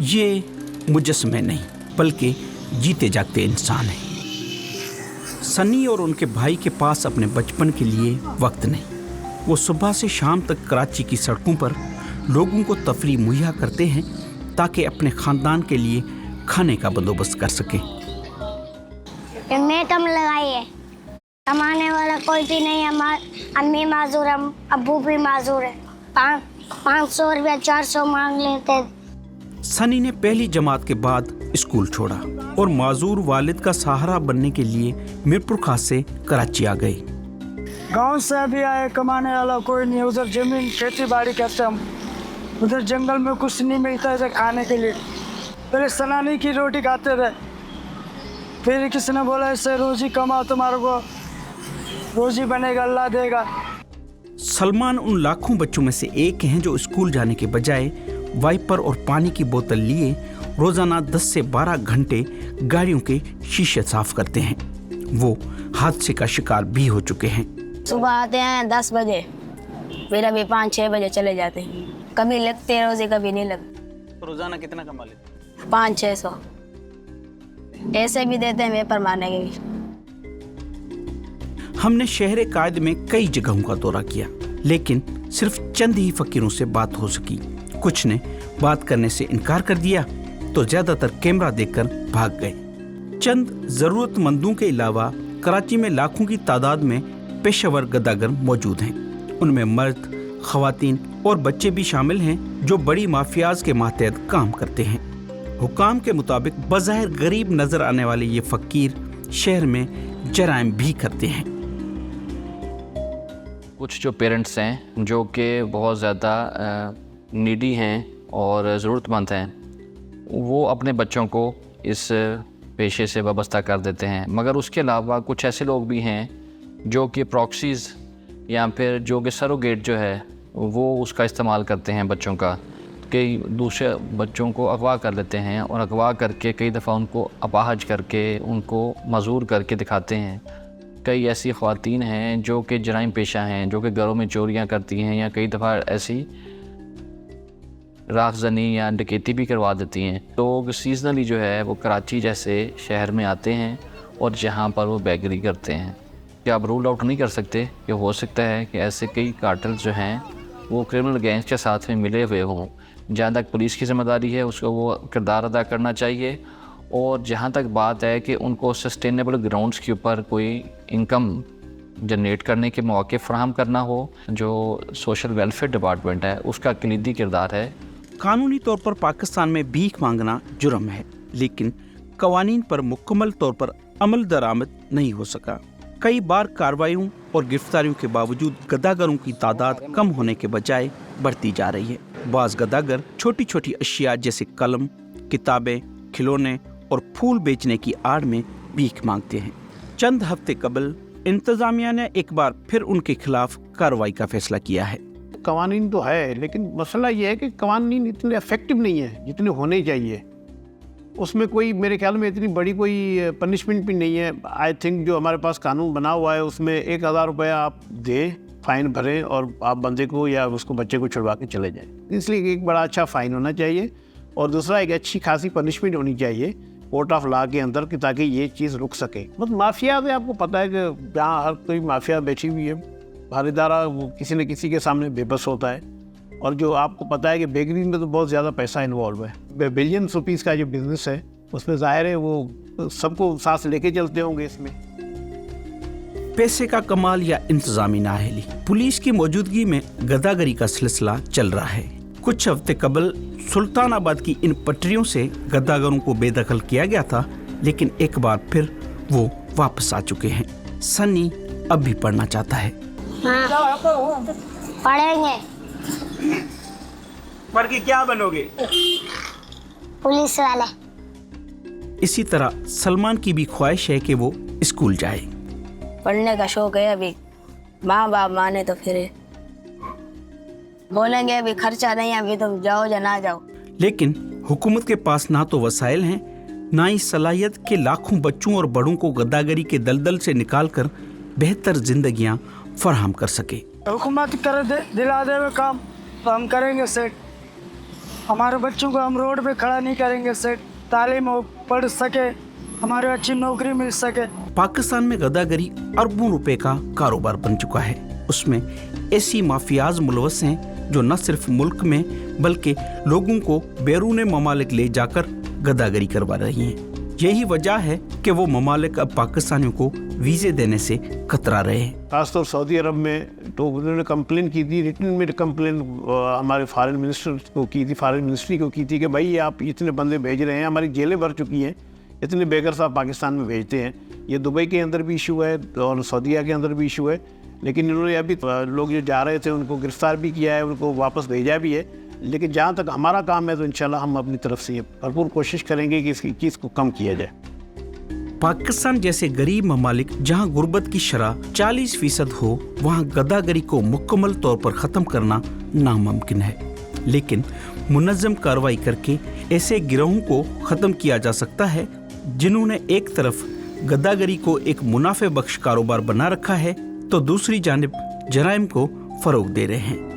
ये मुजस्समे नहीं बल्कि जीते जागते इंसान हैं। सनी और उनके भाई के पास अपने बचपन के लिए वक्त नहीं। वो सुबह से शाम तक कराची की सड़कों पर लोगों को तफरीह मुहैया करते हैं ताकि अपने खानदान के लिए खाने का बंदोबस्त कर सकें। मैडम लगाई है, कमाने वाला कोई भी नहीं है। अम्मी माजूर है, अब्बू भी माजूर है। 500 रुपया 400 मांग लेते। सनी ने पहली जमात के बाद स्कूल छोड़ा और माजूर वालिद का सहारा बनने के लिए मीरपुर खास से कराची आ गए। गांव से अभी आए, कमाने वाला कोई नहीं। उधर जमीन खेती बाड़ी करते हम, उधर जंगल में कुछ नहीं मिलता है खाने के लिए। पहले सनानी की रोटी खाते थे, फिर किसी ने बोला इससे रोजी कमाओ, तुम्हारे को रोजी बनेगा, अल्लाह देगा। सलमान उन लाखों बच्चों में से एक हैं जो स्कूल जाने के बजाय वाइपर और पानी की बोतल लिए रोजाना 10 से 12 घंटे गाड़ियों के शीशे साफ करते हैं। वो हादसे का शिकार भी हो चुके हैं। सुबह आते हैं 10 बजे, फिर अभी 5-6 बजे चले जाते हैं। कभी लगते हैं रोजे, कभी नहीं लगते। रोजाना कितना कमा लेते? 500-600 ऐसे भी देते हैं, पेपर मारने के भी। हमने शहर कायद में कई जगहों का दौरा किया, लेकिन सिर्फ चंद ही फकीरों से बात हो सकी। कुछ ने बात करने से इनकार कर दिया तो ज्यादातर कैमरा देखकर भाग गए। चंद जरूरतमंदों के अलावा कराची में लाखों की तादाद में पेशेवर गद्दागर मौजूद हैं। उनमें मर्द, खवातीन और बच्चे भी शामिल हैं जो बड़ी माफियाज के मातहत काम करते हैं। हुकाम के मुताबिक बज़ाहिर गरीब नजर आने वाले ये फकीर शहर में जराइम भी करते हैं। कुछ जो पेरेंट्स हैं जो कि बहुत ज़्यादा नीडी हैं और ज़रूरतमंद हैं, वो अपने बच्चों को इस पेशे से वाबस्ता कर देते हैं। मगर उसके अलावा कुछ ऐसे लोग भी हैं जो कि प्रॉक्सीज़ या फिर जो कि सरोगेट जो है वो उसका इस्तेमाल करते हैं बच्चों का। कई दूसरे बच्चों को अगवा कर लेते हैं और अगवा करके कई दफ़ा उनको अपाहज करके उनको मजूर करके दिखाते हैं। कई ऐसी ख़वातीन हैं जो कि जराइम पेशा हैं, जो कि घरों में चोरियां करती हैं या कई दफ़ा ऐसी राखजनी या डकैती भी करवा देती हैं। लोग सीजनली जो है वो कराची जैसे शहर में आते हैं और जहाँ पर वो बैगरी करते हैं। क्या आप रूल आउट नहीं कर सकते कि हो सकता है कि ऐसे कई कार्टल्स जो हैं वो क्रिमिनल गैंग्स के साथ में मिले हुए हों। जहाँ तक पुलिस की ज़िम्मेदारी है उसको वो किरदार अदा करना चाहिए, और जहाँ तक बात है कि उनको सस्टेनेबल ग्राउंड्स के ऊपर कोई इनकम जनरेट करने के मौके फराहम करना हो, जो सोशल वेलफेयर डिपार्टमेंट है उसका कलीदी किरदार है। कानूनी तौर पर पाकिस्तान में भीख मांगना जुर्म है, लेकिन कवानीन पर मुकम्मल तौर पर अमल दरामद नहीं हो सका। कई बार कार्रवाइयों और गिरफ्तारियों के बावजूद गद्दागरों की तादाद कम होने के बजाय बढ़ती जा रही है। बाज़ गद्दागर छोटी छोटी अशिया जैसे कलम, किताबें, खिलौने और फूल बेचने की आड़ में भीख मांगते हैं। चंद हफ्ते कबल इंतजामिया ने एक बार फिर उनके खिलाफ कार्रवाई का फैसला किया है। कवानीन तो है, लेकिन मसला ये है कि कवानीन इतने इफेक्टिव नहीं है जितने होने चाहिए। उसमें कोई मेरे ख्याल में इतनी बड़ी कोई पनिशमेंट भी नहीं है। आई थिंक जो हमारे पास कानून बना हुआ है उसमें 1000 रुपया आप दें, फ़ाइन भरें और आप बंदे को या उसको बच्चे को छुड़वा के चले जाएं। इसलिए एक बड़ा अच्छा फ़ाइन होना चाहिए, और दूसरा एक अच्छी खासी पनिशमेंट होनी चाहिए कोर्ट ऑफ लॉ के अंदर, कि ताकि ये चीज़ रुक सके। मतलब माफिया में आपको पता है कि जहाँ हर कोई माफिया बैठी हुई है, भारीदारा वो किसी न किसी के सामने बेबस होता है। और जो आपको पता है कि बेकरी में तो बहुत ज़्यादा पैसा इन्वॉल्व है। बिलियन रुपीज़ का जो बिज़नेस है उसमें ज़ाहिर है वो सबको सांस लेके चलते होंगे इसमें। पैसे का कमाल या इंतजामी नाअहली, पुलिस की मौजूदगी में गद्दागरी का सिलसिला चल रहा है। कुछ हफ्ते कबल सुल्तानाबाद की इन पटरियों से गद्दागरों को बेदखल किया गया था, लेकिन एक बार फिर वो वापस आ चुके हैं। सनी अब भी पढ़ना चाहता है। पढ़ेंगे। पढ़ के क्या बनोगे? पुलिस वाले। इसी तरह सलमान की भी ख्वाहिश है कि वो स्कूल जाए। पढ़ने का शौक है, अभी माँ बाप माने तो फिर बोलेंगे अभी खर्चा नहीं है, अभी तुम जाओ या ना जाओ। लेकिन हुकूमत के पास ना तो वसाइल हैं, ना ही सलाहियत के लाखों बच्चों और बड़ों को गद्दागरी के दलदल से निकालकर बेहतर जिंदगियां फराहम कर सके। हुकूमत कर दिला दे काम तो हम करेंगे सेट। हमारे बच्चों को हम रोड पे खड़ा नहीं करेंगे सर, तालीम हो पढ़ सके, हमारे अच्छी नौकरी मिल सके। पाकिस्तान में गदागरी अरबों रुपए का कारोबार बन चुका है। उसमें ऐसी माफियाज मुलवस हैं जो न सिर्फ मुल्क में बल्कि लोगों को बैरून ममालिक ले जाकर गदागरी करवा रही हैं। यही वजह है कि वो ममालिक अब पाकिस्तानियों को वीज़े देने से कतरा रहे हैं। खासतौर सऊदी अरब में तो उन्होंने कंप्लेन की थी, रिटन में कंप्लेन हमारे फॉरेन मिनिस्टर को की थी, फॉरेन मिनिस्ट्री को की थी कि भाई आप इतने बंदे भेज रहे हैं, हमारी जेलें भर चुकी हैं, इतने बेघर साहब पाकिस्तान में भेजते हैं। ये दुबई के अंदर भी इशू है और सऊदीया के अंदर भी इशू है, लेकिन इन्होंने अभी लोग जो जा रहे थे उनको गिरफ्तार भी किया है, उनको वापस भेजा भी है। लेकिन जहाँ तक हमारा काम है तो इंशाल्लाह हम अपनी तरफ से भरपूर कोशिश करेंगे कि इसकी चीज़ को कम किया जाए। पाकिस्तान जैसे गरीब ममालिक जहां गुर्बत की शरह 40% हो, वहां गदागरी को मुकम्मल तौर पर ख़त्म करना नामुमकिन है। लेकिन मुनज़्ज़म कार्रवाई करके ऐसे गिरोहों को ख़त्म किया जा सकता है जिन्होंने एक तरफ गदागरी को एक मुनाफे बख्श कारोबार बना रखा है तो दूसरी जानिब जराइम को फ़रोग दे रहे हैं।